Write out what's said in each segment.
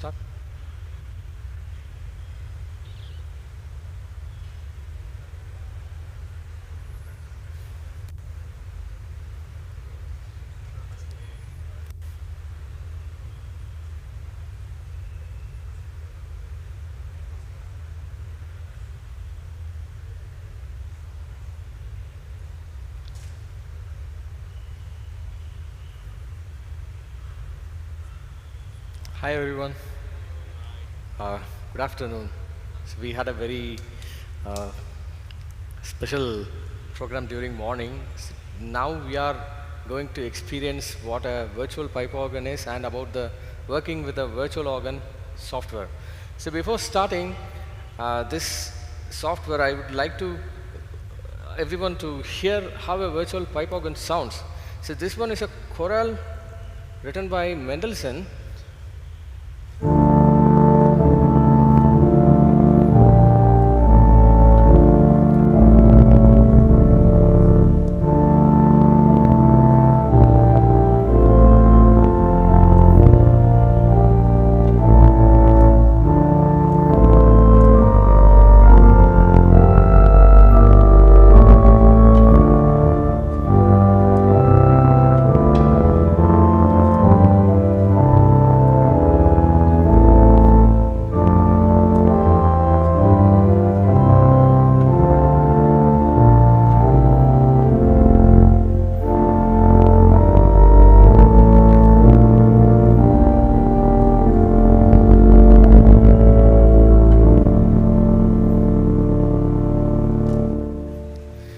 start? Hi everyone. Uh, Good afternoon. So we had a very uh, special program during morning. Now we are going to experience what a virtual pipe organ is and about the working with a virtual organ software. So before starting this software, I would like to everyone to hear how a virtual pipe organ sounds. So this one is a chorale written by Mendelssohn.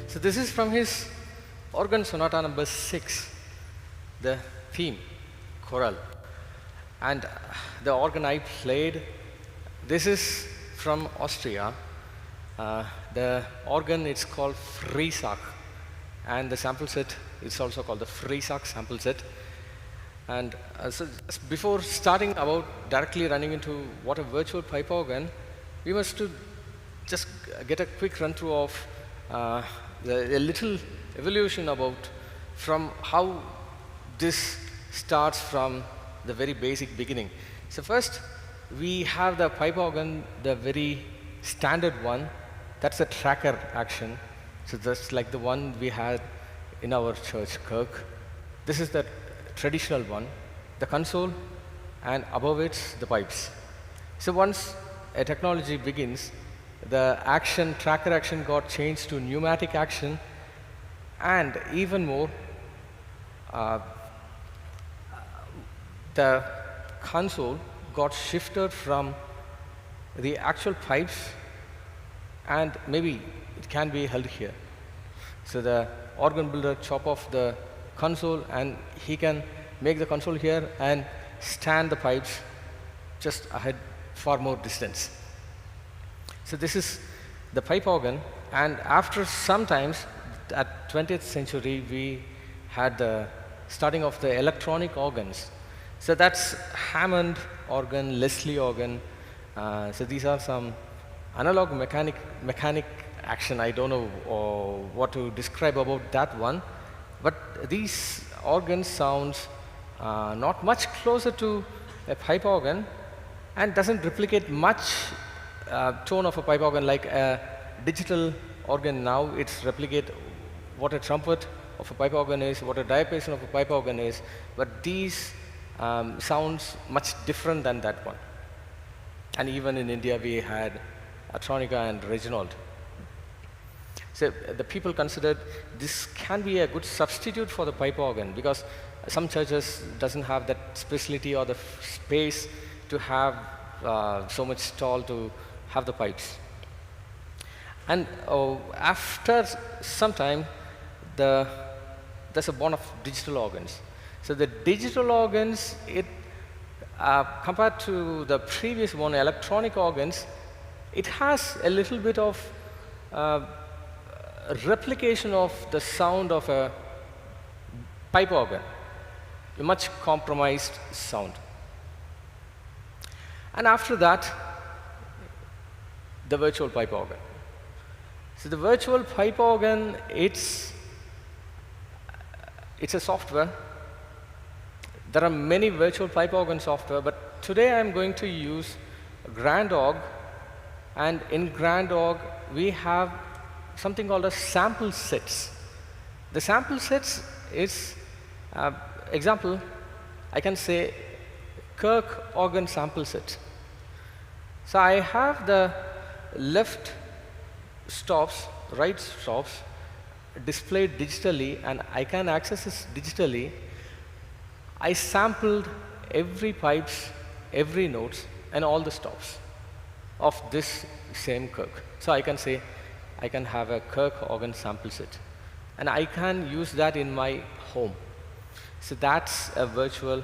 So this is from his organ sonata number 6, the theme, chorale. And the organ I played, this is from Austria. The organ it's called Friesack, and the sample set is also called the Friesack sample set. And before starting about directly running into what a virtual pipe organ, we must to just get a quick run through of a little evolution about from how this starts from the very basic beginning. So first we have the pipe organ, the very standard one. That's a tracker action. So that's like the one we had in our church, Kirk. This is the traditional one, the console, and above it the pipes. So once a technology begins, the action, tracker action got changed to pneumatic action, and even more, the console got shifted from the actual pipes, and maybe it can be held here. So the organ builder chop off the console and he can make the console here and stand the pipes just ahead far more distance. So this is the pipe organ, and after sometimes at 20th century we had the starting of the electronic organs. So that's Hammond organ, Leslie organ. So these are some analog mechanic action. I don't know what to describe about that one, but these organ sounds not much closer to a pipe organ and doesn't replicate much tone of a pipe organ like a digital organ. Now it's replicate what a trumpet of a pipe organ is, what a diapason of a pipe organ is, but these sounds much different than that one. And even in India we had Atronica and Reginald. So the people considered this can be a good substitute for the pipe organ, because some churches doesn't have that facility or the space to have so much stall to have the pipes. And after some time, there's a born of digital organs. So the digital organs, compared to the previous one, electronic organs, it has a little bit of replication of the sound of a pipe organ, a much compromised sound. And after that, the virtual pipe organ. So the virtual pipe organ, it's a software. There are many virtual pipe organ software, but today I'm going to use Grand Org, and in Grand Org we have something called as sample sets. The sample sets is, example, I can say Kirk organ sample set. So I have the left stops, right stops displayed digitally, and I can access this digitally. I sampled every pipes, every notes, and all the stops of this same Kirk. So I can say I can have a Kirk organ sample set, and I can use that in my home. So that's a virtual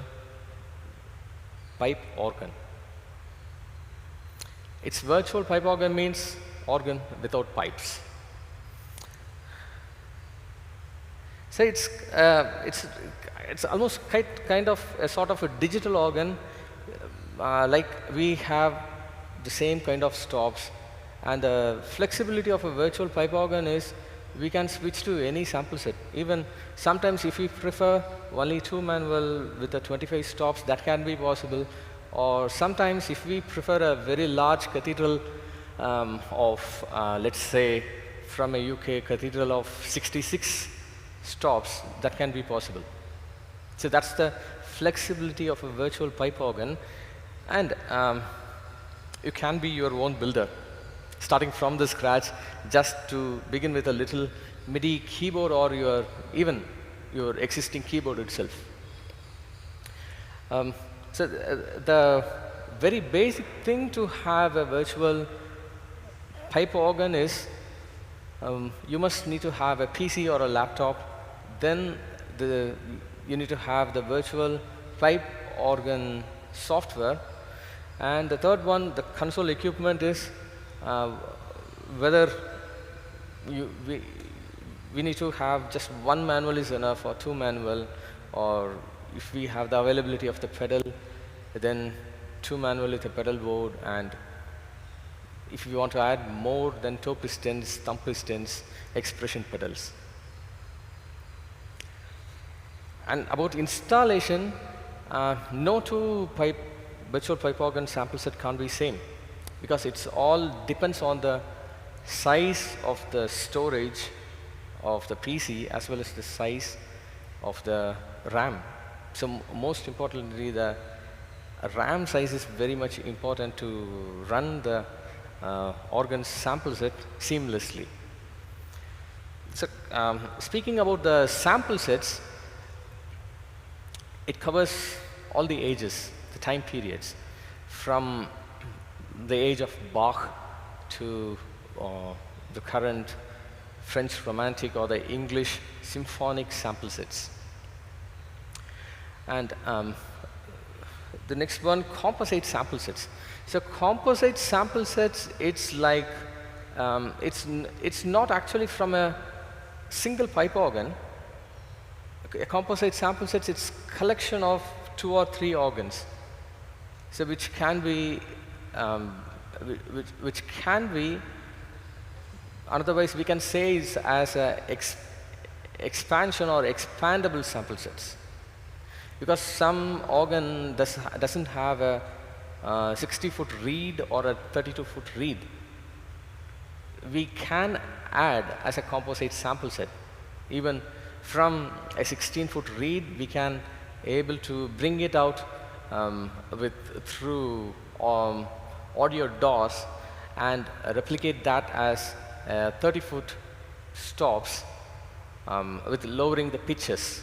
pipe organ. It's virtual pipe organ means organ without pipes. So it's almost kind of a sort of a digital organ, like we have the same kind of stops, and the flexibility of a virtual pipe organ is we can switch to any sample set. Even sometimes if we prefer only 2 manual with the 25 stops, that can be possible. Or sometimes if we prefer a very large cathedral of, let's say, from a UK cathedral of 66 stops, that can be possible. So that's the flexibility of a virtual pipe organ. And you can be your own builder, starting from the scratch, just to begin with a little MIDI keyboard or even your existing keyboard itself. So the very basic thing to have a virtual pipe organ is you must need to have a PC or a laptop. Then you need to have the virtual pipe organ software. And the third one, the console equipment, is whether we need to have just 1 manual is enough, or 2 manual, or if we have the availability of the pedal, then 2 manual with a pedal board, and if you want to add more, then toe pistons, thumb pistons, expression pedals. And about installation, no two virtual pipe organ sample set can't be same, because it's all depends on the size of the storage of the PC as well as the size of the RAM. So most importantly, the RAM size is very much important to run the organ sample set seamlessly. So speaking about the sample sets, it covers all the ages, the time periods, from the age of Bach to the current French Romantic or the English symphonic sample sets. And the next one, composite sample sets. So composite sample sets, it's like it's not actually from a single pipe organ. A composite sample sets, it's collection of 2 or 3 organs, so which can be otherwise we can say is as a expansion or expandable sample sets, because some organ doesn't have a 60-foot reed or a 32-foot reed. We can add as a composite sample set. Even from a 16-foot reed, we can able to bring it out through audio DAWs and replicate that as 30-foot stops with lowering the pitches.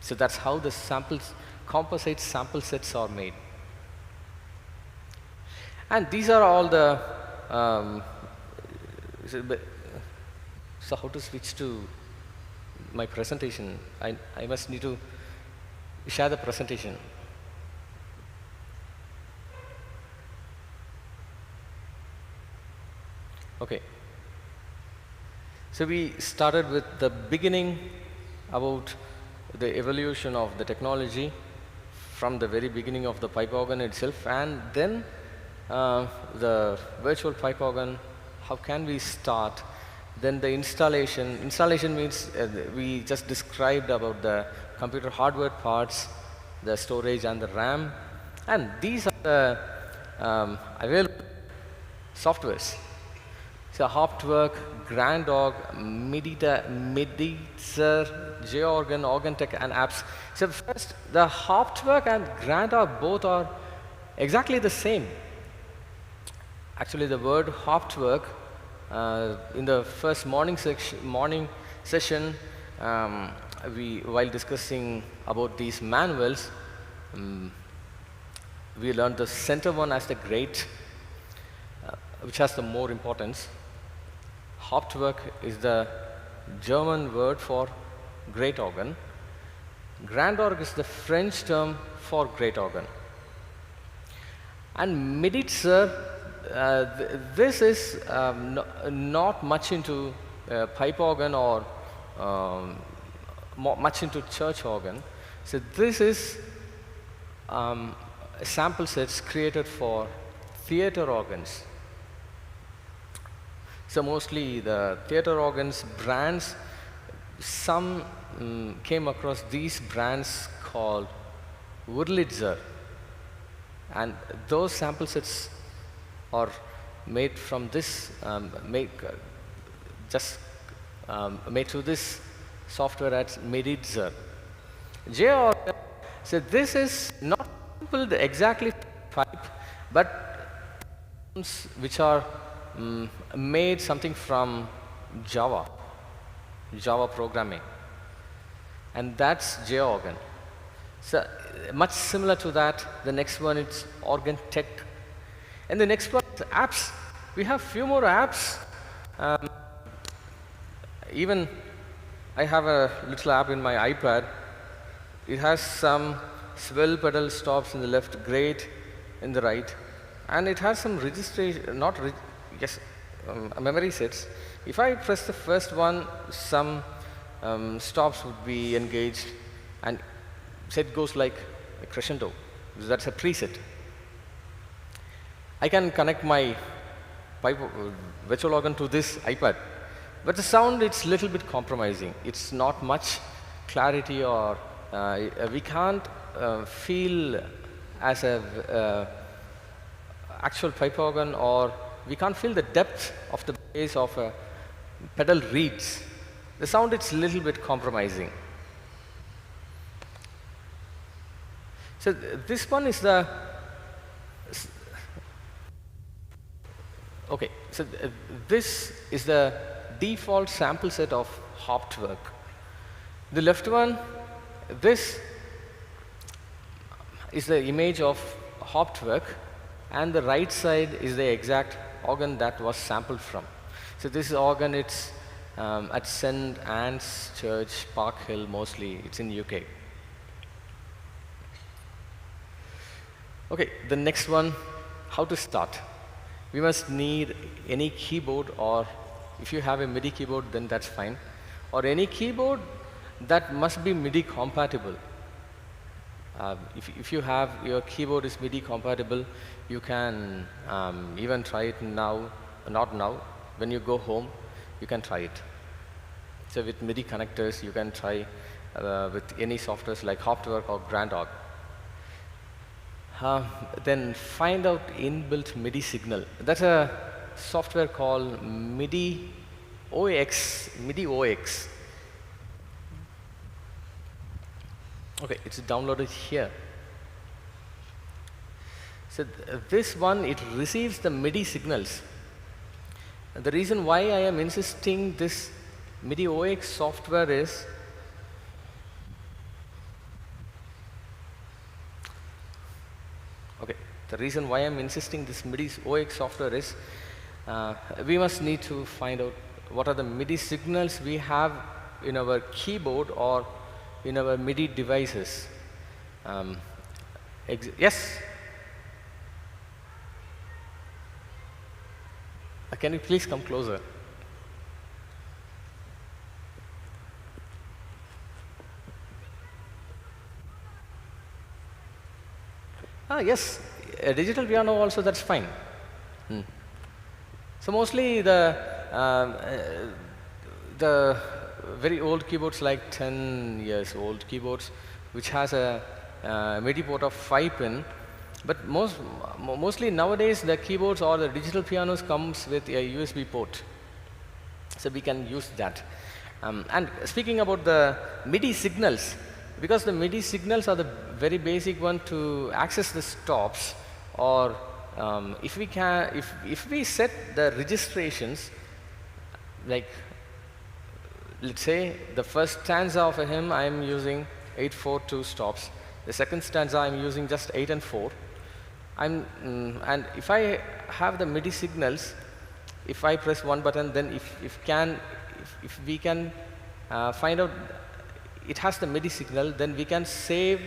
So that's how the composite sample sets are made. And these are all the so how to switch to my presentation? I must need to share the presentation. Okay. So we started with the beginning about the evolution of the technology from the very beginning of the pipe organ itself, and then the virtual pipe organ, how can we start? Then the installation. Installation means we just described about the computer hardware parts, the storage and the RAM, And these are the available softwares. So Hauptwerk, Grand Org, Miditzer, J-Organ, OrganTech, and apps. So first, the Hauptwerk and Grand Org both are exactly the same. Actually, the word Hauptwerk in the first morning session, while discussing about these manuals, we learned the center one as the great, which has the more importance. Hauptwerk is the German word for great organ. Grand org is the French term for great organ. And Miditzer, this is not much into pipe organ or much into church organ. So this is sample sets created for theater organs. So mostly the theater organs brands, some came across these brands called Wurlitzer, and those sample sets are made from this, made through this software at Miditzer. J-Organ, so this is not sampled exactly pipe, but which are made something from Java programming, and that's J-Organ. So much similar to that, the next one is OrganTech, and the next one is apps. We have few more apps. Even I have a little app in my iPad. It has some swell pedal stops in the left, great in the right, and it has some registration, memory sets. If I press the first one, some stops would be engaged, and set goes like a crescendo. That's a preset. I can connect my pipe virtual organ to this iPad, but the sound, it's little bit compromising. It's not much clarity, or we can't feel as a actual pipe organ, or we can't feel the depth of the bass of a pedal reeds. The sound, it's a little bit compromising. So this one is the okay. So this is the default sample set of Hauptwerk. The left one, this is the image of Hauptwerk, and the right side is the exact organ that was sampled from. So this organ, it's at St. Andrew's Church, Park Hill, mostly. It's in UK. Okay, the next one, how to start. We must need any keyboard, or if you have a MIDI keyboard, then that's fine, or any keyboard that must be MIDI compatible. If you have your keyboard is MIDI compatible, you can even try it now, not now, when you go home, you can try it. So with MIDI connectors, you can try with any softwares like Hauptwerk or Grand Org. Then find out inbuilt MIDI signal. That's a software called MIDI OX. Okay, it's downloaded here. So this one, it receives the MIDI signals. And the reason why I am insisting this MIDI OX software is the reason why I'm insisting this MIDI OX software is we must need to find out what are the MIDI signals we have in our keyboard or in our MIDI devices. Yes? Can you please come closer? Yes, a digital piano also, that's fine. So mostly the very old keyboards, like 10 years old keyboards, which has a MIDI port of 5 pin, But mostly nowadays the keyboards or the digital pianos comes with a USB port, so we can use that. And speaking about the MIDI signals, because the MIDI signals are the very basic one to access the stops, or if we set the registrations, like let's say the first stanza of a hymn I am using 8, 4, 2 stops. The second stanza I am using just 8 and 4. And if I have the MIDI signals, if I press one button, then if we can find out it has the MIDI signal, then we can save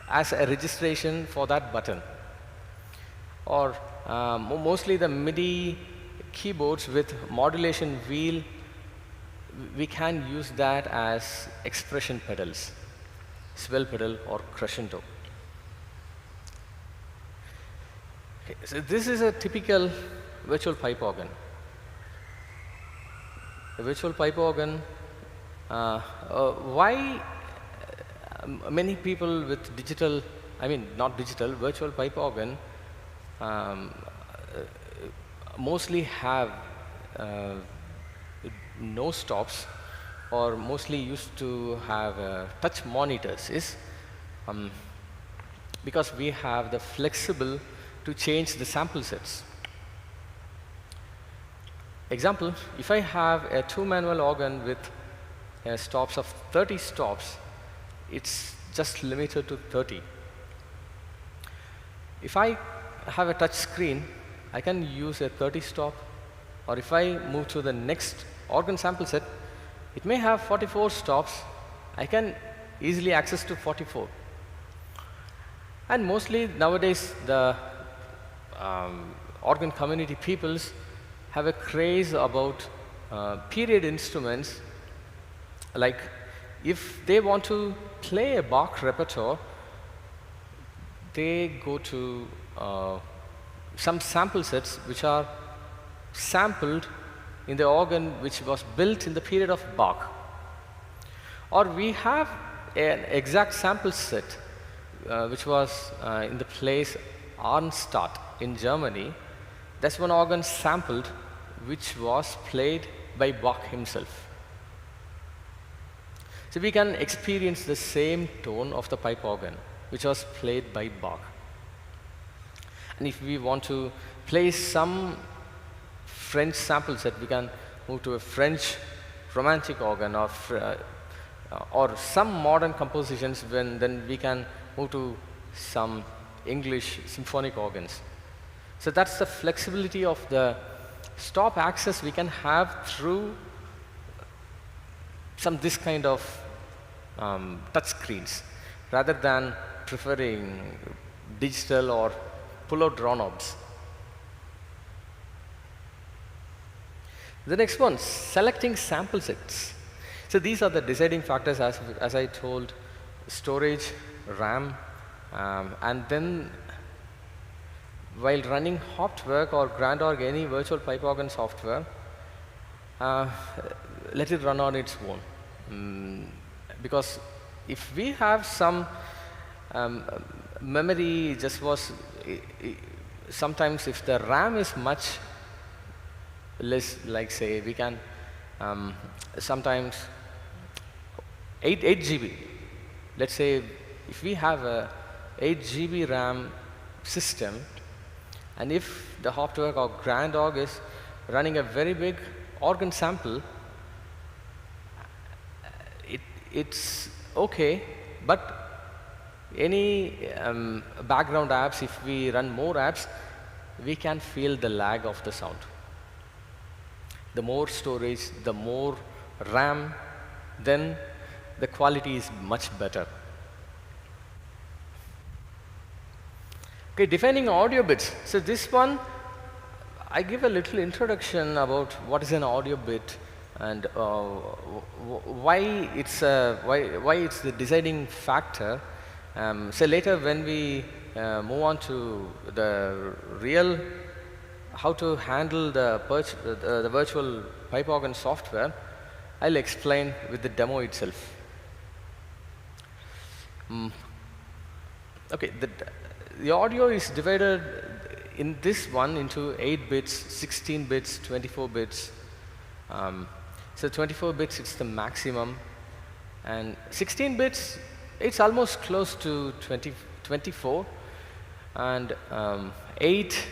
as a registration for that button. Or mostly the MIDI keyboards with modulation wheel, we can use that as expression pedals, swell pedal or crescendo. Okay, so this is a typical virtual pipe organ. The virtual pipe organ, why many people with digital, not digital, virtual pipe organ mostly have no stops, or mostly used to have touch monitors, is because we have the flexible to change the sample sets. Example, if I have a 2-manual organ with stops of 30 stops, it's just limited to 30. If I have a touch screen, I can use a 30 stop, or if I move to the next organ sample set, it may have 44 stops. I can easily access to 44. And mostly nowadays the organ community peoples have a craze about period instruments. Like if they want to play a Bach repertoire, they go to some sample sets which are sampled in the organ which was built in the period of Bach. Or we have an exact sample set which was in the place Arnstadt in Germany. That's one organ sampled which was played by Bach himself. So we can experience the same tone of the pipe organ which was played by Bach. And if we want to play some French sample set, we can move to a French romantic organ, or some modern compositions, then we can move to some English symphonic organs. So that's the flexibility of the stop access we can have through this kind of touch screens, rather than preferring digital or pull-out draw knobs. The next one, selecting sample sets. So these are the deciding factors, as I told: storage, RAM, and then while running Hoptwerk or Grand Org, any virtual pipe organ software, let it run on its own. Because if we have some memory, sometimes if the RAM is much less, like say we can sometimes 8 GB. Let's say if we have a 8 GB RAM system, and if the Hoptwerk or Grand Org is running a very big organ sample, it's okay, but any background apps, if we run more apps, we can feel the lag of the sound. The more storage, the more RAM, then the quality is much better. Okay, defining audio bits. So this one, I give a little introduction about what is an audio bit and why it's the deciding factor. So later when we move on to the real how to handle the virtual pipe organ software, I'll explain with the demo itself. Okay, the audio is divided in this one into 8 bits, 16 bits, 24 bits. So 24 bits, it's the maximum. And 16 bits, it's almost close to 24. And 8,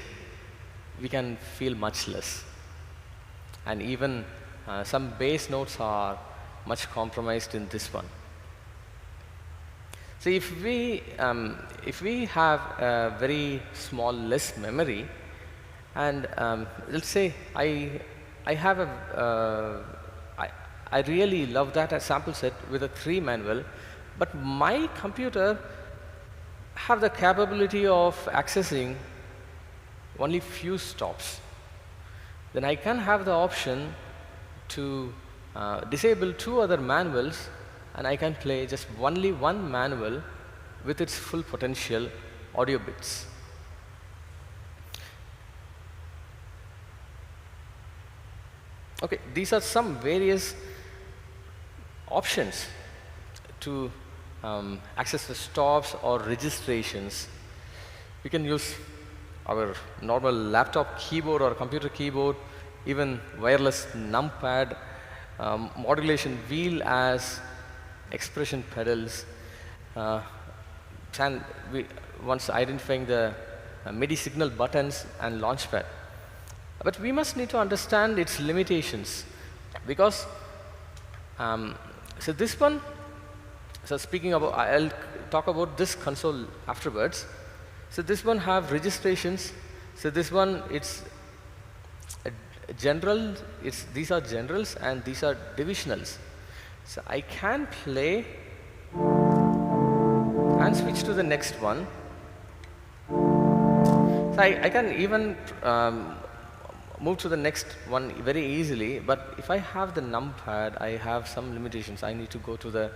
we can feel much less. And even some bass notes are much compromised in this one. So if we have a very small, less memory, and let's say I really love that sample set with a 3 manual, but my computer have the capability of accessing only few stops. Then I can have the option to disable 2 other manuals, and I can play just only 1 manual with its full potential audio bits. Okay, these are some various options to access the stops or registrations. We can use our normal laptop keyboard or computer keyboard, even wireless numpad, modulation wheel as expression pedals, once identifying the MIDI signal buttons and launchpad. But we must need to understand its limitations, because so this one, so speaking about, I'll talk about this console afterwards. So this one have registrations. So this one, it's a general, these are generals and these are divisionals. So I can play and switch to the next one. So I can even move to the next one very easily, but if I have the numpad, I have some limitations. I need to go to the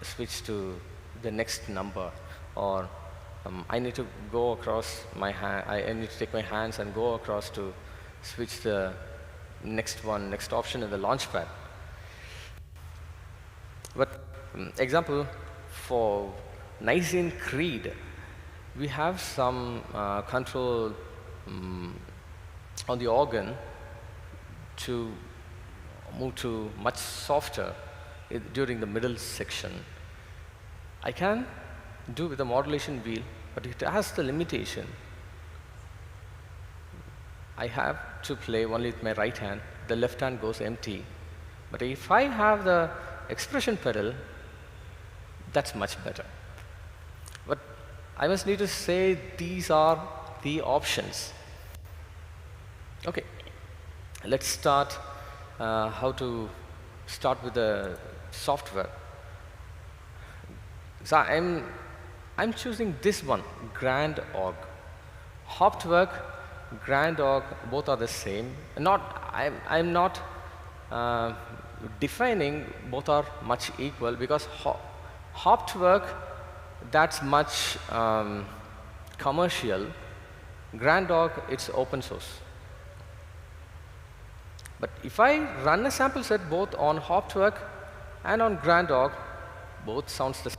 switch to the next number, or I need to go across my hand. I need to take my hands and go across to switch the next option in the launchpad. But example, for Nicene Creed, we have some control on the organ to move to much softer during the middle section. I can do with the modulation wheel, but it has the limitation. I have to play only with my right hand. The left hand goes empty. But if I have the expression pedal, that's much better. But I must need to say these are the options. Okay, let's start how to start with the software. So I'm choosing this one, Grand Org. Hoptwork, Grand Org, both are the same. I'm not defining both are much equal, because Hoptwork, that's much commercial. Grand Org, it's open source. But if I run a sample set both on Hoptwork and on Grand Org, both sounds the same.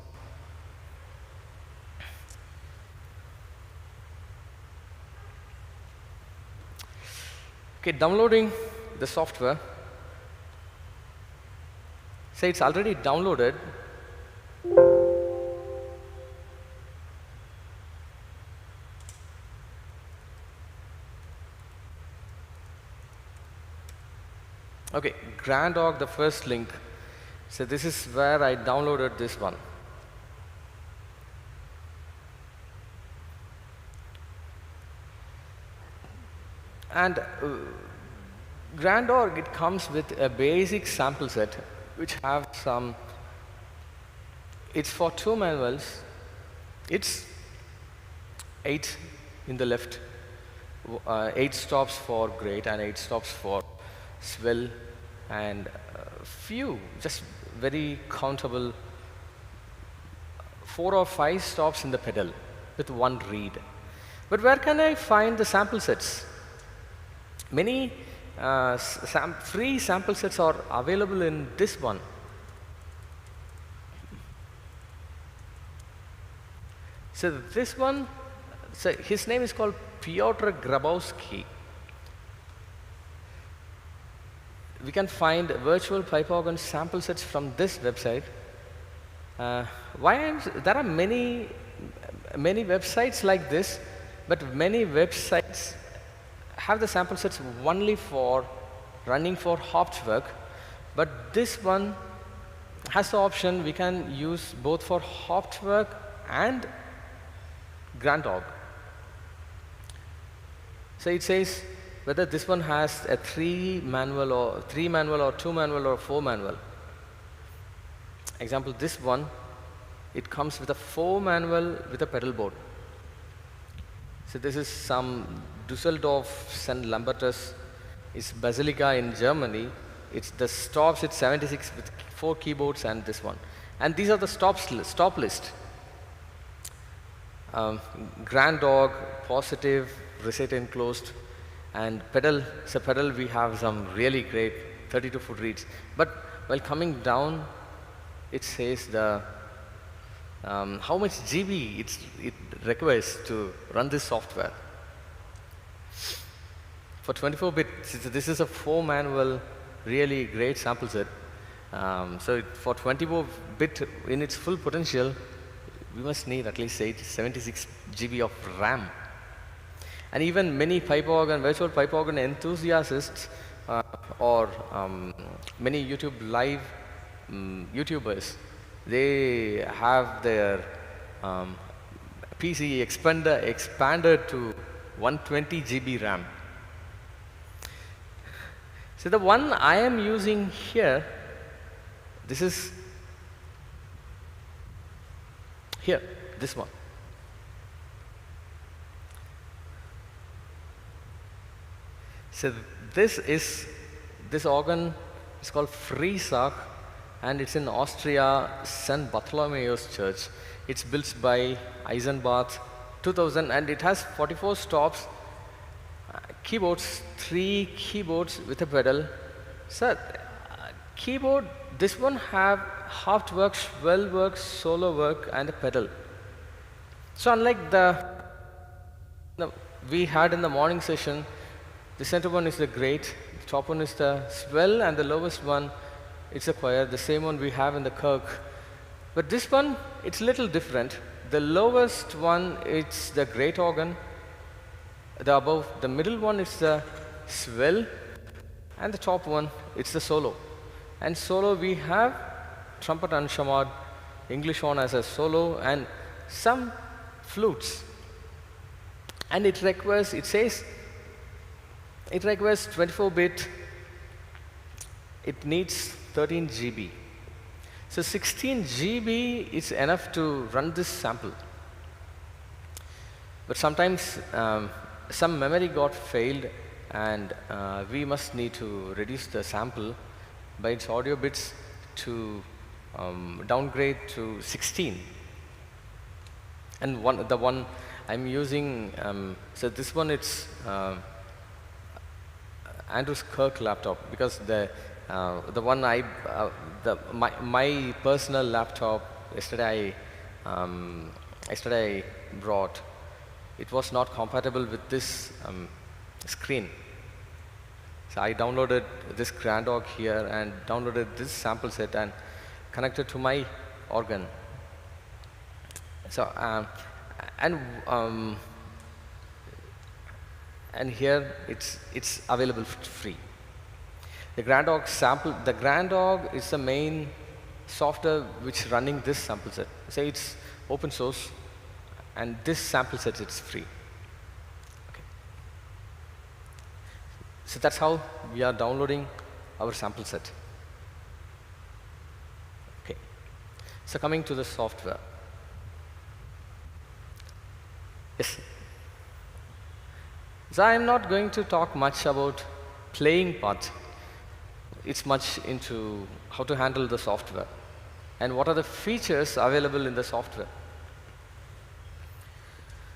Okay, downloading the software. Say it's already downloaded. Okay, Grand Org, the first link. So this is where I downloaded this one. And Grand Org, it comes with a basic sample set, which have some, it's for 2 manuals. It's 8 in the left, 8 stops for great and 8 stops for swell, and few, just very countable 4 or 5 stops in the pedal with 1 reed. But where can I find the sample sets? Many free sample sets are available in this one. So this one, so his name is called Piotr Grabowski. We can find virtual pipe organ sample sets from this website. There are many websites like this, but many websites have the sample sets only for running for hopped work. But this one has the option we can use both for hopped work and grand org. So it says whether this one has a 3 manual or 2 manual or 4 manual. Example, this one, it comes with a 4 manual with a pedal board. So this is some Düsseldorf St. Lambertus. It's Basilica in Germany. It's the stops, it's 76 with 4 keyboards and this one. And these are the stop list. Grand dog, positive, reset enclosed, and pedal. So pedal, we have some really great 32-foot reeds. But while coming down, it says the how much GB it requires to run this software. For 24-bit, this is a 4 manual, really great sample set. So for 24-bit in its full potential, we must need at least 76 GB of RAM. And even many virtual pipe organ enthusiasts or many YouTube live YouTubers, they have their PC expanded to 120 GB RAM. So the one I am using here, this is here, this one. So this organ is called Friesach, and it's in Austria, St. Bartholomew's Church. It's built by Eisenbach, 2000, and it has 44 stops, keyboards, 3 keyboards with a pedal. So keyboard, this one have hopped work, swell work, solo work, and a pedal. So unlike we had in the morning session, the center one is the great, the top one is the swell, and the lowest one, it's a choir, the same one we have in the Kirk. But this one, it's a little different. The lowest one, it's the great organ. The middle one is the swell, and the top one, it's the solo. And solo, we have trumpet unshamad, English horn as a solo, and some flutes. And it says, it requires 24-bit, it needs 13 GB. So 16 GB is enough to run this sample. But sometimes some memory got failed, and we must need to reduce the sample by its audio bits to downgrade to 16. And the one I'm using, so this one, it's Andrew's Kirk laptop, because the one my personal laptop yesterday I brought, it was not compatible with this screen. So I downloaded this grand org here and downloaded this sample set and connected to my organ. So and here it's available free. The grand org sample, the grand org is the main software which running this sample set. So it's open source, and this sample set, it's free. Okay. So that's how we are downloading our sample set. Okay. So coming to the software. Yes. So I'm not going to talk much about playing part. It's much into how to handle the software and what are the features available in the software.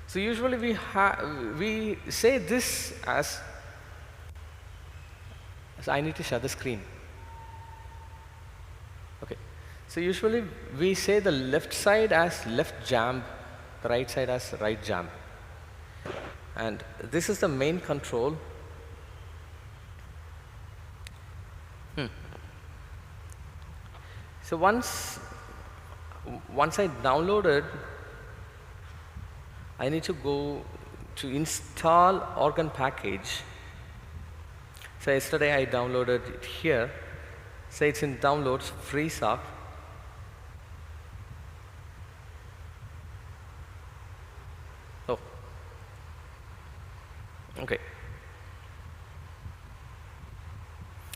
So usually we say this as I need to share the screen. Okay. So usually we say the left side as left jam the right side has right jam. And this is the main control. So once I downloaded, I need to go to install organ package. So yesterday I downloaded it here. So it's in downloads, freeze up. Oh, okay.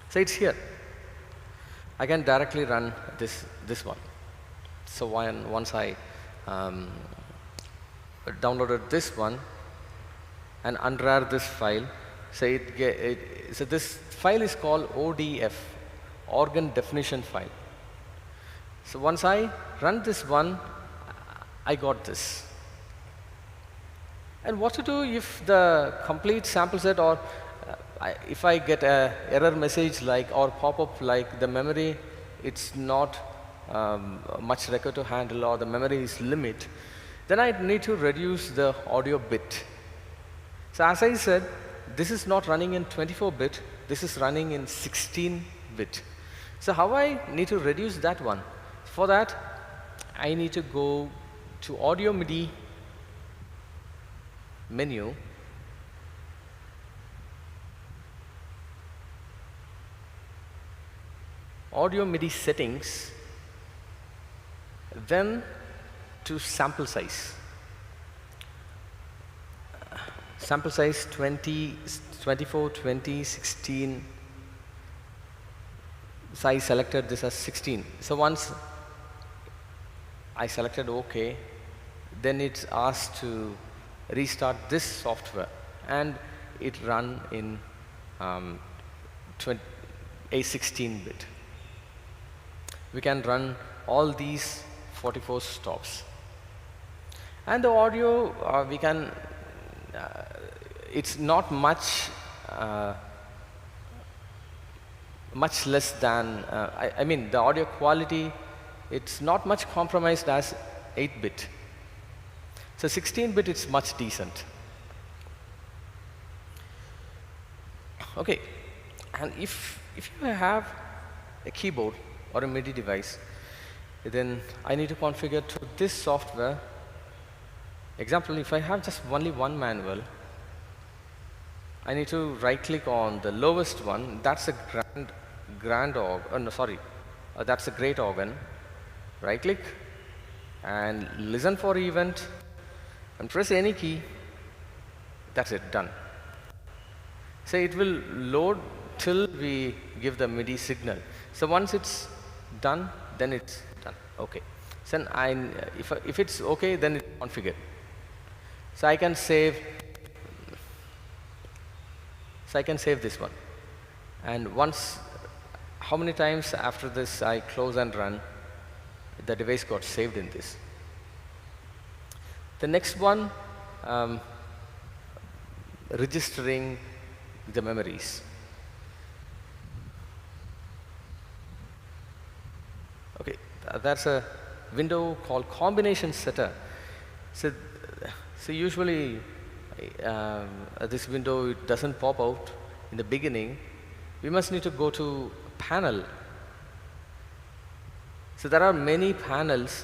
So it's here. I can directly run this one. So once I downloaded this one and unrar this file, so so this file is called ODF, organ definition file. So once I run this one, I got this. And what to do if the complete sample set, or if I get a error message like, or pop-up like the memory, it's not much record to handle, or the memory is limit, then I need to reduce the audio bit. So as I said, this is not running in 24-bit, this is running in 16-bit. So how I need to reduce that one? For that, I need to go to Audio MIDI menu, Audio MIDI settings, then to sample size. Sample size 20, 24, 20, 16. So I selected this as 16. So once I selected OK, then it's asked to restart this software, and it run in a 16-bit. We can run all these 44 stops. And the audio, we can, it's not much less than, I mean, the audio quality, it's not much compromised as 8-bit. So 16-bit, it's much decent. Okay, and if you have a keyboard or a MIDI device, then I need to configure to this software. Example, if I have just only one manual, I need to right-click on the lowest one. That's a grand organ. No, sorry, that's a great organ. Right-click and listen for event, and press any key. That's it, done. So it will load till we give the MIDI signal. So once it's done, then it's done. Okay. So if it's okay, then it's configured. So I can save. So I can save this one. And once, how many times after this I close and run, the device got saved in this. The next one, registering the memories. Okay, that's a window called combination setter. So usually this window, it doesn't pop out in the beginning. We must need to go to panel. So there are many panels.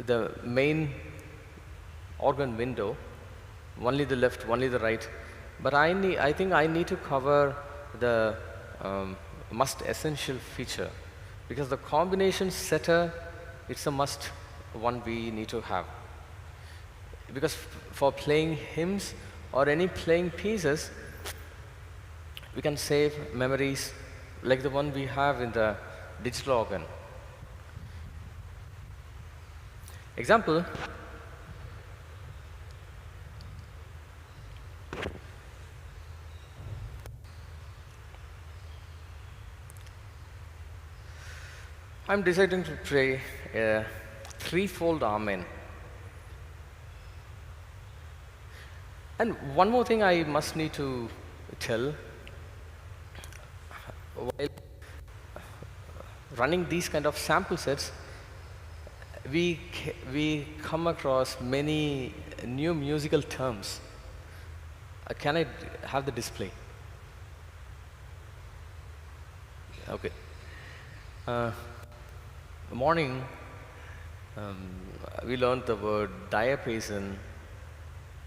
The main organ window, only the left, only the right. But I think I need to cover the must essential feature, because the combination setter, it's a must one we need to have. Because for playing hymns or any playing pieces, we can save memories like the one we have in the digital organ. Example, I'm deciding to play a threefold Amen. And one more thing I must need to tell, while running these kind of sample sets, we come across many new musical terms. Can I have the display? Okay. Morning, we learned the word diapason,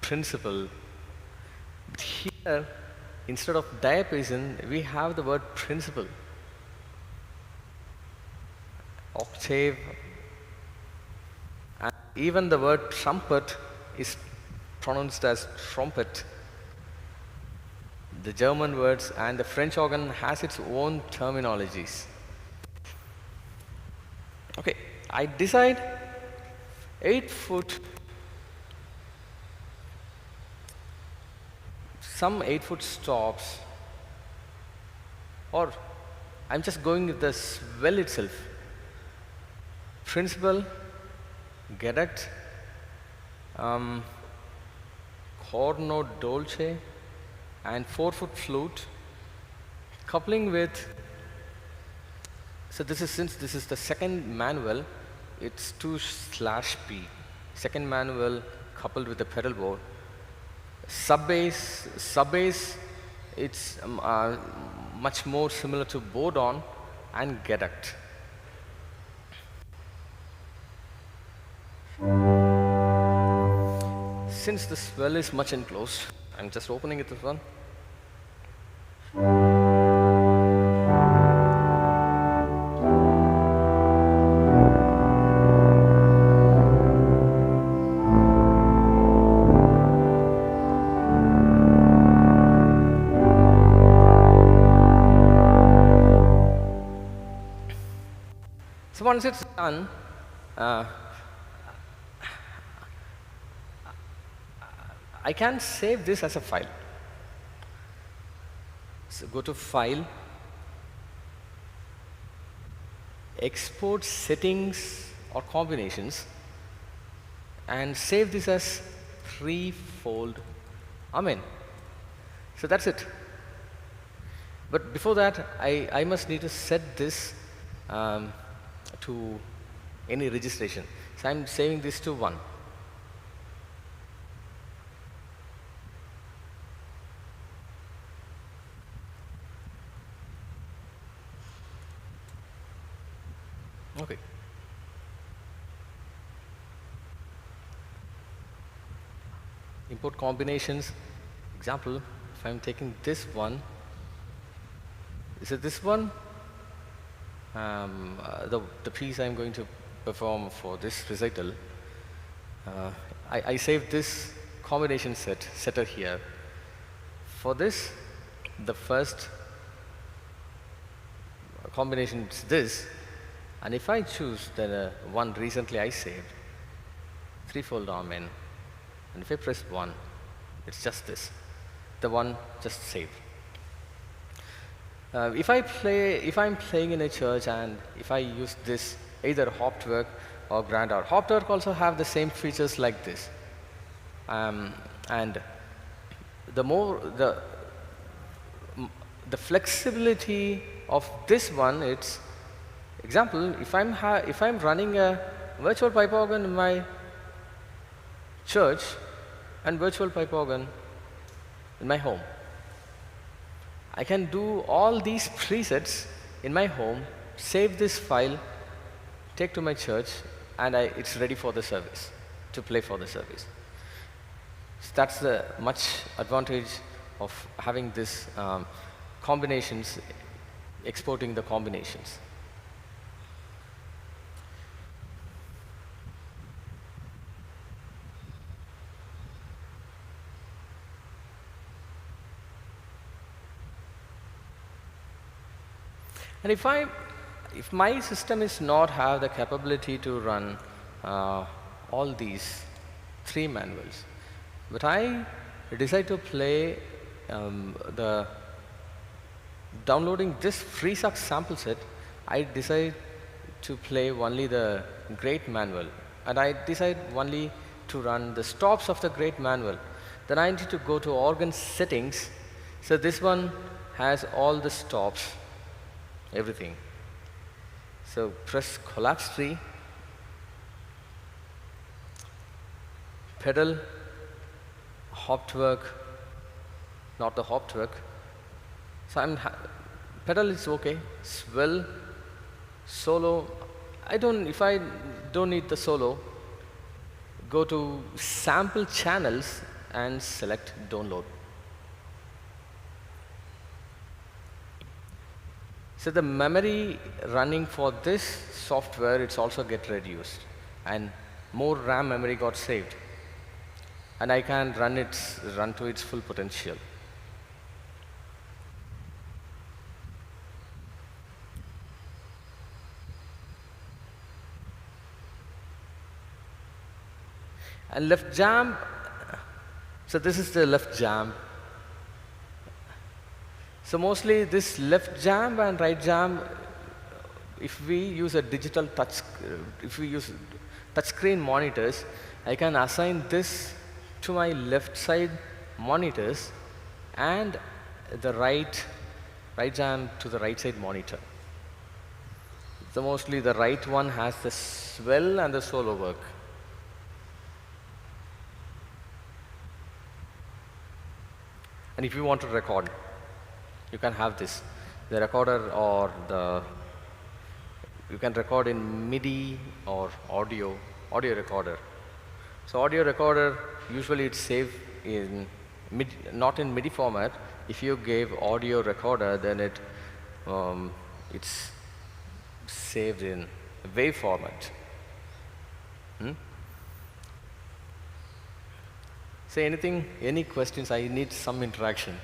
principle. But here, instead of diapason, we have the word principle. Octave, and even the word trumpet is pronounced as trumpet. The German words and the French organ has its own terminologies. Okay, I decide 8 foot, some 8 foot stops, or I'm just going with the swell itself. Principal, Gedact, corno dolce, and 4 foot flute, coupling with. So this is, since this is the second manual, it's 2/P. Second manual coupled with the pedal board. Sub bass, it's much more similar to Bodon and Gedact. Since the swell is much enclosed, I'm just opening it this one. So once it's done, I can save this as a file. So go to File, Export Settings or Combinations, and save this as 3-fold Amen. So that's it. But before that, I must need to set this to any registration. So I'm saving this to 1. Okay. Import combinations. Example, if I'm taking this one, is it this one? The piece I'm going to perform for this recital, I saved this combination setter here. For this, the first combination is this, and if I choose the one recently I saved, 3-fold Amen, and if I press 1, it's just this, the one just saved. If I'm playing in a church and if I use this, either Hauptwerk or Grand Hour. Hauptwerk also have the same features like this. And the flexibility of this one, it's example, if I'm running a virtual pipe organ in my church and virtual pipe organ in my home, I can do all these presets in my home, save this file, take to my church, and it's ready for the service, to play for the service. So that's the much advantage of having this combinations, exporting the combinations. And if my system is not have the capability to run all these 3 manuals, but I decide to play downloading this free sample set, I decide to play only the great manual, and I decide only to run the stops of the great manual. Then I need to go to organ settings. So this one has all the stops, everything. So press collapse tree, pedal, hopped work, not the hopped work. So pedal is okay, swell, solo. If I don't need the solo, go to sample channels and select download. So the memory running for this software, it's also get reduced, and more RAM memory got saved, and I can run to its full potential. And left jam, so this is the left jam. So mostly this left jam and right jam, if we use a digital if we use touchscreen monitors, I can assign this to my left side monitors and the right jam to the right side monitor. So mostly the right one has the swell and the solo work. And if you want to record, you can have this, the recorder, or you can record in MIDI or audio recorder. So audio recorder, usually it's saved in not in MIDI format. If you gave audio recorder, then it's saved in wave format. Say anything, any questions? I need some interaction.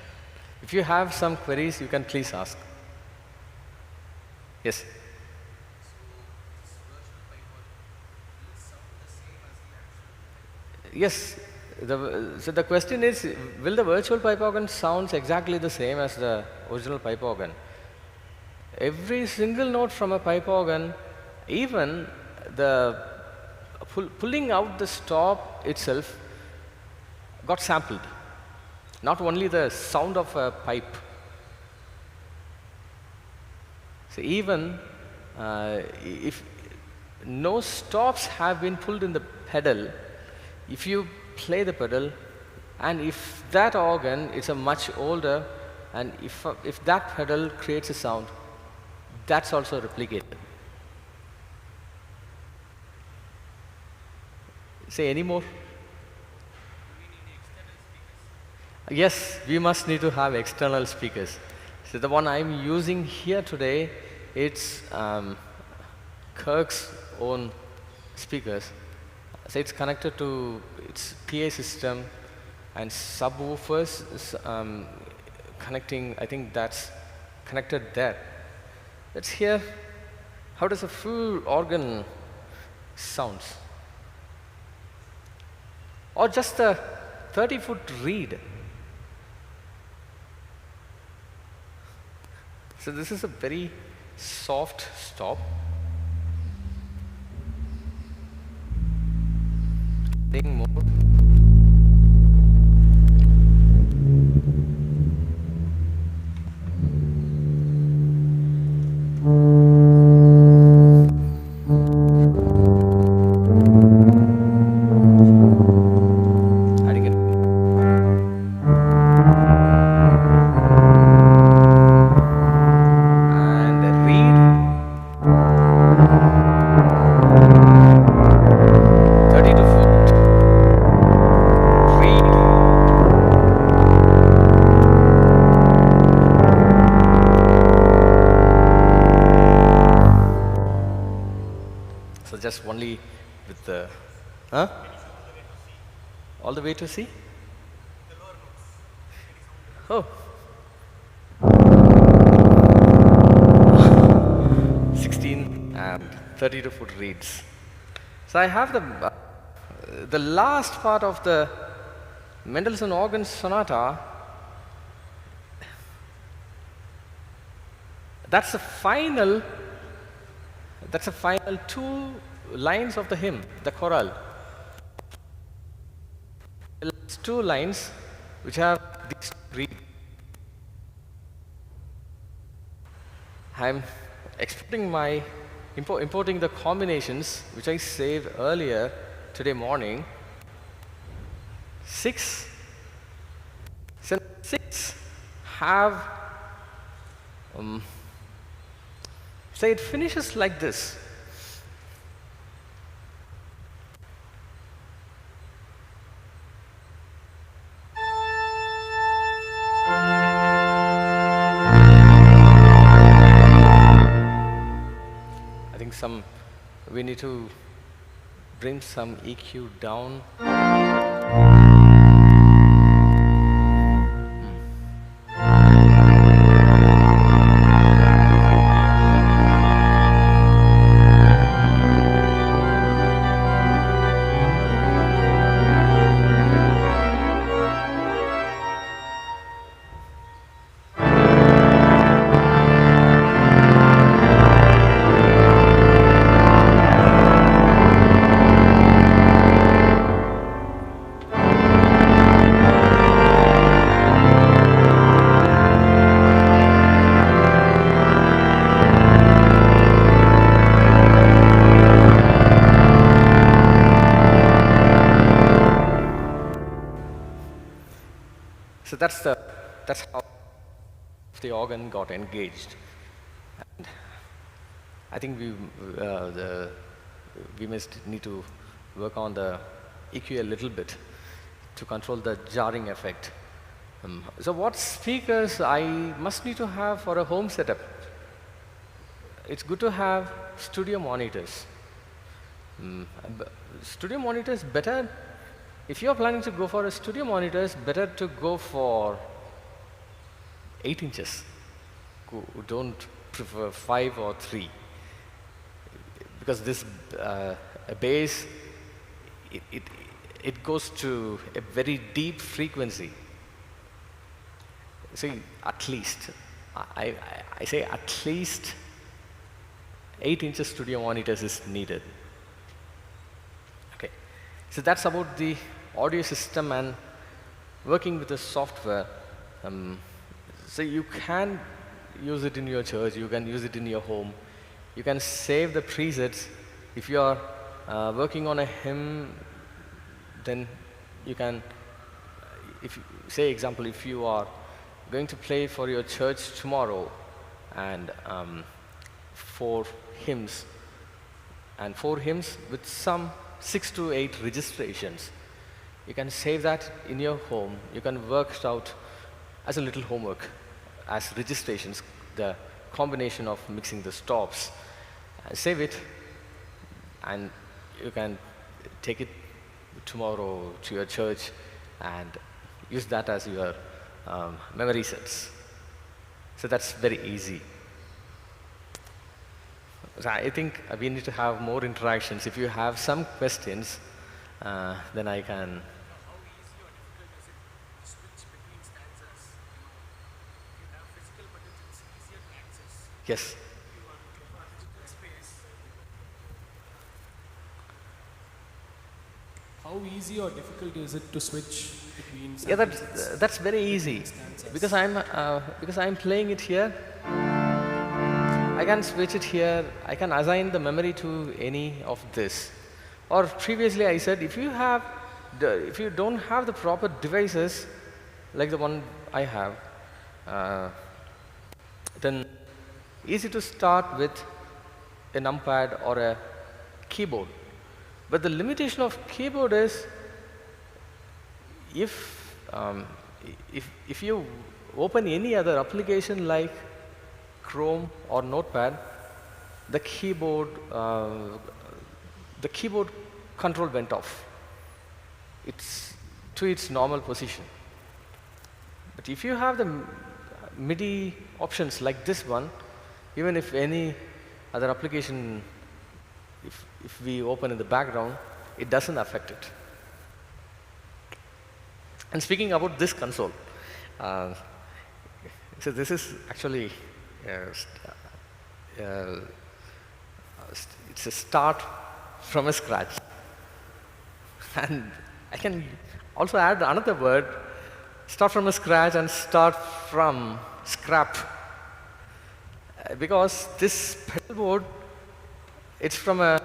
If you have some queries, you can please ask. Yes? Yes. So the question is, will the virtual pipe organ sounds exactly the same as the original pipe organ? Every single note from a pipe organ, even the pulling out the stop itself, got sampled. Not only the sound of a pipe. So even if no stops have been pulled in the pedal, if you play the pedal, and if that organ is a much older, and if that pedal creates a sound, that's also replicated. Say any more? Yes, we must need to have external speakers. So the one I'm using here today, it's Kirk's own speakers. So it's connected to its PA system and subwoofers connecting. I think that's connected there. Let's hear how does a full organ sounds, or just a 30-foot reed. So this is a very soft stop. Adding more. Adding it. And a reed. 32-foot reed. So just only with the, all the way to C? Oh. 16 and 32-foot reeds. So I have the last part of the Mendelssohn organ sonata. That's the final 2 lines of the hymn, the chorale. The last 2 lines which have these reeds. I'm importing the combinations which I saved earlier today morning. 6, since 6 have, say it finishes like this. I think we need to bring some EQ down. So that's how the organ got engaged. And I think we must need to work on the EQ a little bit to control the jarring effect. So what speakers I must need to have for a home setup? It's good to have studio monitors. Studio monitors better. If you're planning to go for a studio monitor, it's better to go for 8 inches. Don't prefer 5 or 3. Because this bass, it goes to a very deep frequency. See, at least, I say at least 8 inches studio monitors is needed. Okay, so that's about the audio system and working with the software. So you can use it in your church, you can use it in your home, you can save the presets. If you are working on a hymn, then you can, say example, if you are going to play for your church tomorrow and 4 hymns, and 4 hymns with some 6 to 8 registrations, you can save that in your home. You can work it out as a little homework, as registrations, the combination of mixing the stops. Save it, and you can take it tomorrow to your church and use that as your memory sets. So that's very easy. So I think we need to have more interactions. If you have some questions, then I can. How easy or difficult is it to switch between stanzas? You have physical buttons, it's easier to access. Yes. You are looking for digital space. How easy or difficult is it to switch between stanzas? Yeah, that's very easy. Because I'm playing it here, I can switch it here. I can assign the memory to any of this. Or previously I said, if you don't have the proper devices, like the one I have, then easy to start with a numpad or a keyboard. But the limitation of keyboard is, if you open any other application like Chrome or Notepad, the keyboard control went off. It's to its normal position. But if you have the MIDI options like this one, even if any other application, if we open in the background, it doesn't affect it. And speaking about this console, so this is actually it's a start from a scratch. And I can also add another word, start from a scratch and start from scrap. Because this pedal board, it's from a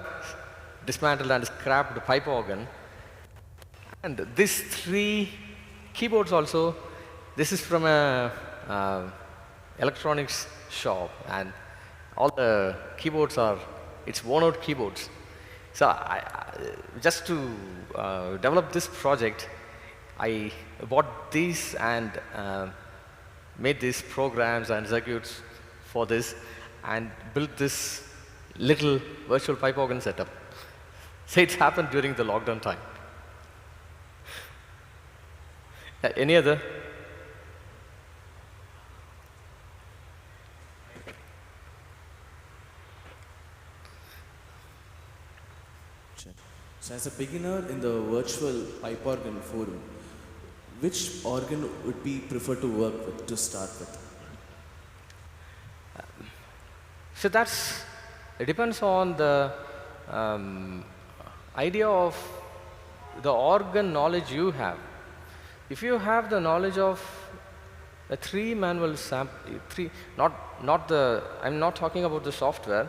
dismantled and scrapped pipe organ. And these 3 keyboards also, this is from a electronics shop, and all the keyboards are, it's worn out keyboards. So just to develop this project, I bought these and made these programs and circuits for this and built this little virtual pipe organ setup. So it's happened during the lockdown time. Any other? So as a beginner in the virtual pipe organ forum, which organ would be preferred to work with to start with? So it depends on the idea of the organ knowledge you have. If you have the knowledge of a 3 manual sample, I'm not talking about the software.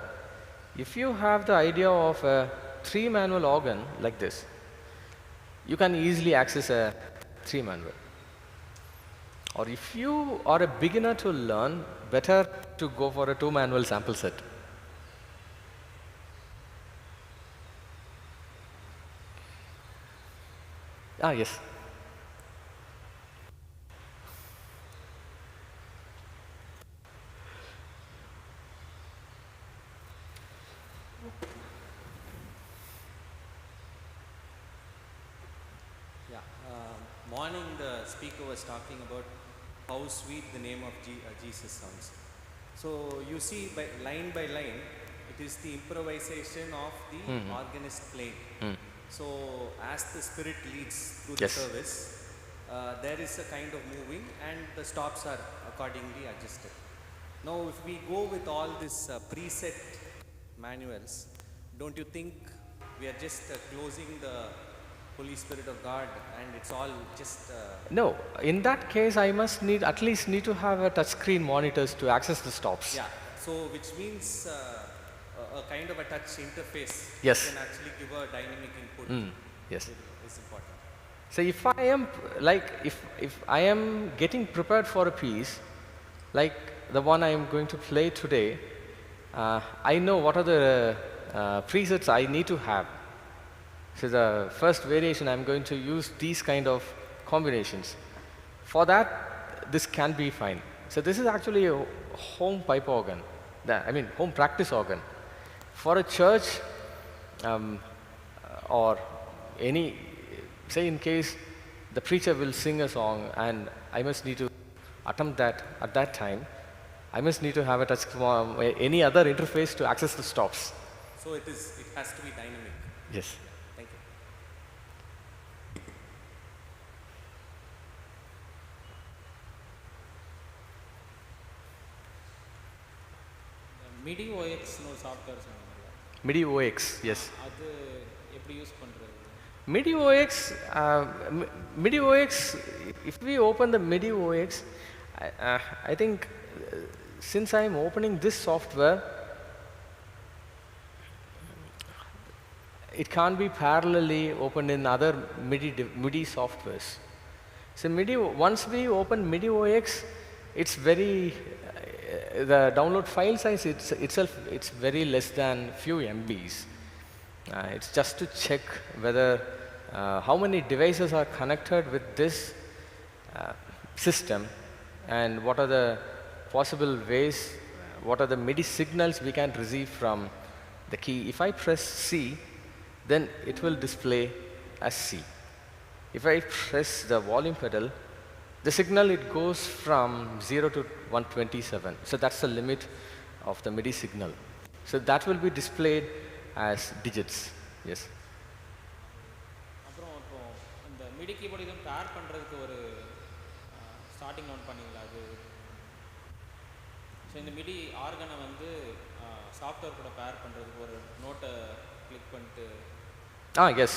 If you have the idea of a 3 manual organ like this, you can easily access a 3 manual. Or if you are a beginner to learn, better to go for a 2 manual sample set. Yes. Yeah, morning the speaker was talking about how sweet the name of Jesus sounds. So you see by line, it is the improvisation of the organist playing. So as the spirit leads through the Yes. service, there is a kind of moving and the stops are accordingly adjusted. Now if we go with all these preset manuals, don't you think we are just closing the Holy Spirit of God and it's all just... No, in that case, I must at least need to have a touchscreen monitors to access the stops. Yeah, so which means a kind of a touch interface. Yes. You can actually give a dynamic input. Yes. Is important. So if I am if I am getting prepared for a piece, like the one I am going to play today, I know what are the presets I need to have. So the first variation, I'm going to use these kind of combinations. For that, this can be fine. So this is actually a home pipe organ, home practice organ. For a church or any, say in case the preacher will sing a song and I must need to attempt that at that time, I must need to have a touch any other interface to access the stops. So it has to be dynamic. Yes. Thank you. MIDI OX னு ஒரு software சொன்னீங்க. MIDI OX, yes. அது எப்படி use பண்றது? MIDI OX, MIDI OX, if we open the MIDI OX, I think since I am opening this software, it can't be parallelly opened in other MIDI softwares. So once we open MIDI OX, it's very, the download file size itself, it's very less than few MBs. It's just to check whether how many devices are connected with this system and what are the possible ways, what are the MIDI signals we can receive from the key. If I press C, then it will display as C. If I press the volume pedal, the signal it goes from 0 to 127. So that's the limit of the MIDI signal. So that will be displayed as digits. Yes. அப்புறம் இப்போ அந்த MIDI keyboard இதுவும் பேர் பண்றதுக்கு ஒரு starting note பண்ணீங்களா அது? So இந்த MIDI ஆர்கனை வந்து சாஃப்ட்வேர் கூட பேர் பண்றதுக்கு ஒரு நோட்டை கிளிக் பண்ணிட்டு Yes.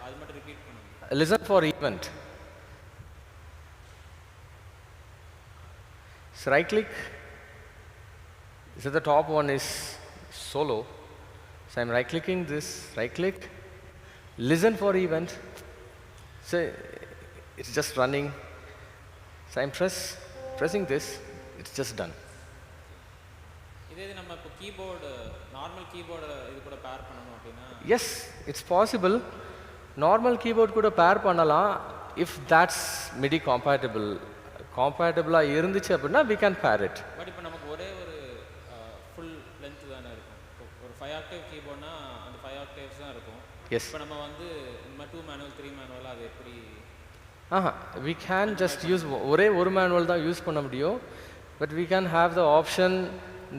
அது மட்டும் ரிப்பீட் பண்ணுங்க. Listen for event. So right click. So the top one is solo. So I'm right clicking this, right click, listen for event. So it's just running. So I'm pressing this, it's just done. இதே இது நம்ம இப்போ keyboard normal keyboard இது கூட பேர் பண்ணணும் அப்படின்னா Yes, it's possible. Normal keyboard கூட pair பண்ணலாம் if that's MIDI compatible. Compatible இருந்துச்சு அப்படின்னா we can pair it. But இப்போ நமக்கு ஒரே ஒரு ஃபுல் லென்த் தானே இருக்கும். இப்போ ஒரு 5 ஆக்டேவ் கீபோர்ட்னா அந்த 5 ஆக்டேவ்ஸ் தான் இருக்கும். Yes. இப்போ நம்ம வந்து இந்த 2 மேனுவல் 3 மேனுவல் அது எப்படி We can just use ஒரே ஒரு manual தான் யூஸ் பண்ண முடியும். But we can have the option,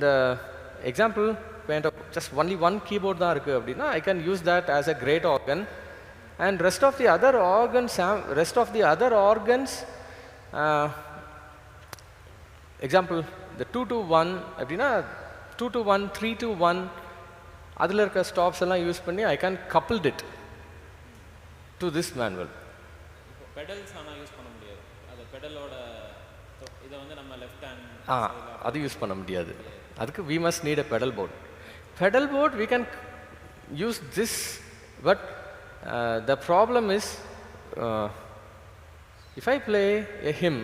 the example, just only one keyboard தான் இருக்கு அப்படின்னா I can use that as a great organ. And rest of the other organs, example, the 2-2-1 அப்படின்னா 2-2-1, 3-2-1 அதில் இருக்க ஸ்டாப்ஸ் எல்லாம் யூஸ் பண்ணி I can coupled it to this manual. இப்போ pedals ஆனால் யூஸ் பண்ண முடியாது. அது பெடலோட இதை வந்து நம்ம லெஃப்ட் ஹேண்ட் அது யூஸ் பண்ண முடியாது. அதுக்கு we must need a pedal board. Pedal board we can use this, but the problem is if I play a hymn,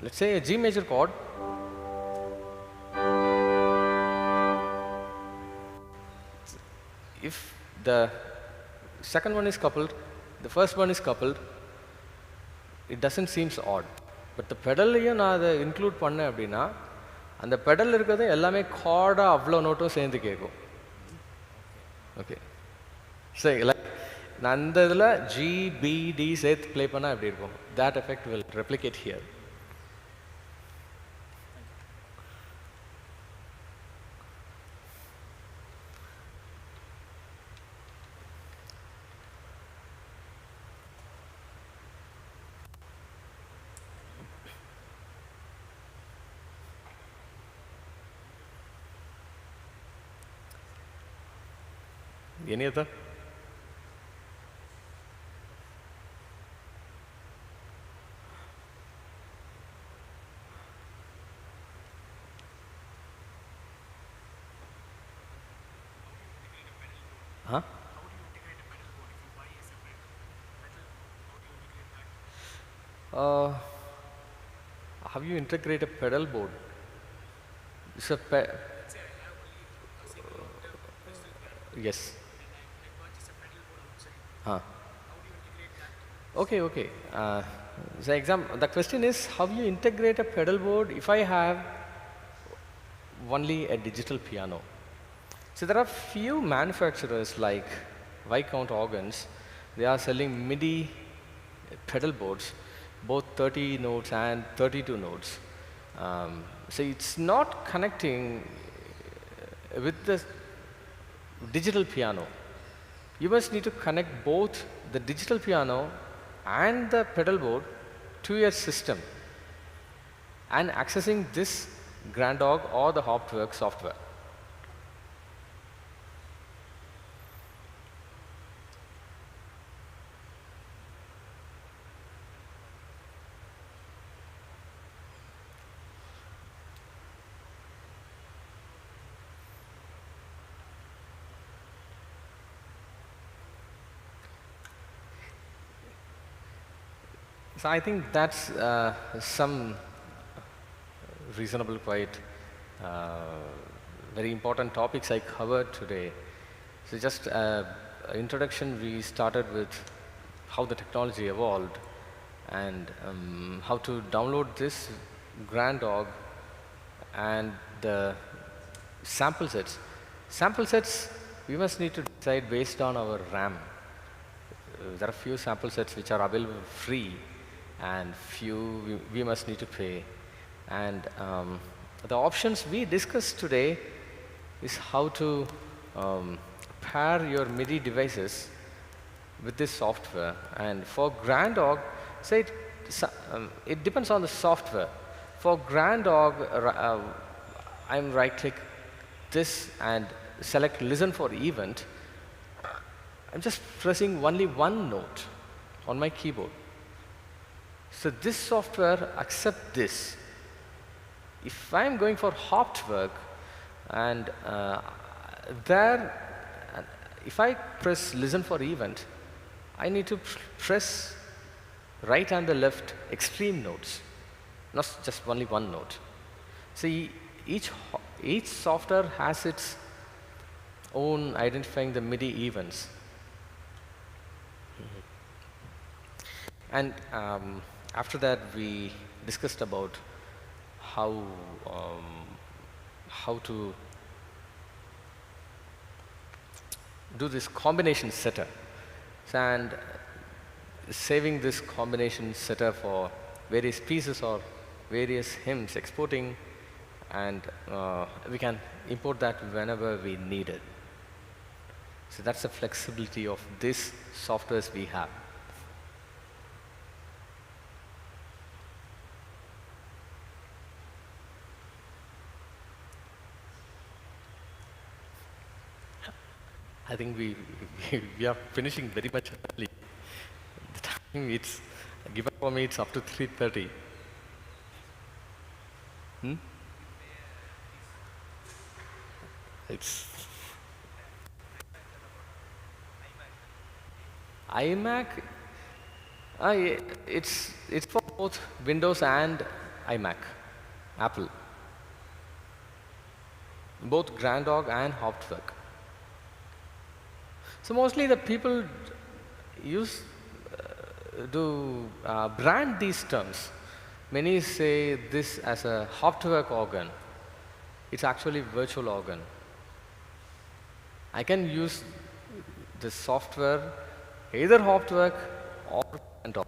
let's say a G major chord, if the second one is coupled, the first one is coupled, it doesn't seem odd. But the pedal-லையும் நான் அதை include பண்ணேன் அப்படின்னா அந்த pedal இருக்கிறது எல்லாமே கார்டாக அவ்வளோ நோட்டும் சேர்ந்து கேட்கும். ஓகே, சரி, நான் அந்த இதில் ஜி பி டி சேர்த்து ப்ளே பண்ணால் எப்படி இருக்கும்? That effect will replicate here. Any other? Huh? How do you integrate a pedal board? It's a yes. Okay. The question is how you integrate a pedal board if I have only a digital piano. So there are few manufacturers like Viscount Organs. They are selling MIDI pedal boards, both 30 notes and 32 notes. So it's not connecting with the digital piano. You must need to connect both the digital piano and the pedal board to your system and accessing this Grand Dog or the Hoptwork software. So I think that's some reasonable, quite very important topics I covered today. So just introduction, we started with how the technology evolved and how to download this Grand Dog and the sample sets. Sample sets, we must need to decide based on our RAM. There are few sample sets which are available free and few we must need to pay. And the options we discussed today is how to pair your MIDI devices with this software. And for Grand Dog, say it depends on the software. For Grand Dog, I'm right-click this and select Listen for Event. I'm just pressing only one note on my keyboard. So this software accepts this. If I'm going for Hoptwork and if I press Listen for Event, I need to press right and the left extreme notes, not just only one note. See, each software has its own identifying the MIDI events. And after that, we discussed about how to do this combination setter, and saving this combination setter for various pieces or various hymns, exporting, and we can import that whenever we need it. So that's the flexibility of these softwares we have. I think we are finishing very much early. The time it's given for me, it's up to 3:30. It's iMac. It's for both Windows and iMac, Apple, both Grandog and Hauptwerk. So mostly the people brand these terms. Many say this as a Hauptwerk organ. It's actually virtual organ. I can use this software either Hauptwerk or Grandog.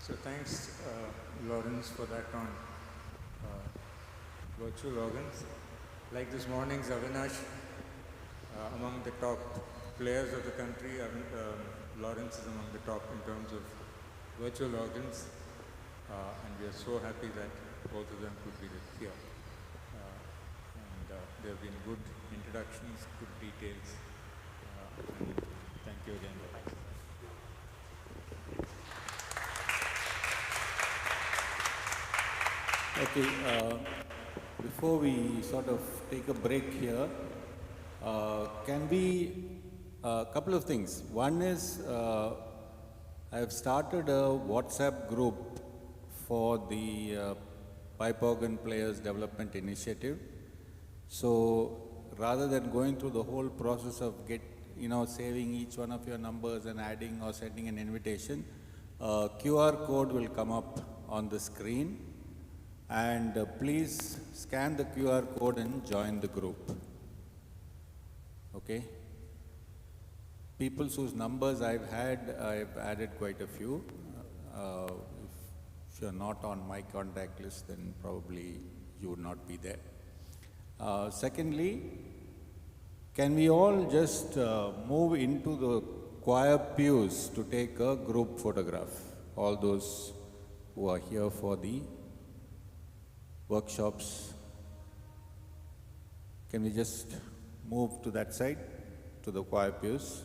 So thanks, Lawrence, for that on virtual organs. Like this morning's Avinash, among the top players of the country, Lawrence is among the top in terms of virtual organs, and we are so happy that both of them could be here. There have been good introductions, good details, and thank you again. Okay, before we sort of take a break here, can we, a couple of things. One is, I have started a WhatsApp group for the Pipe Organ Players Development Initiative. So rather than going through the whole process of saving each one of your numbers and adding or sending an invitation, QR code will come up on the screen. And please scan the QR code and join the group. Okay? People whose numbers I've added quite a few. If you're not on my contact list, then probably you would not be there. Secondly, can we all just move into the choir pews to take a group photograph? All those who are here for the workshops. Can we just move to that side, to the choir pews?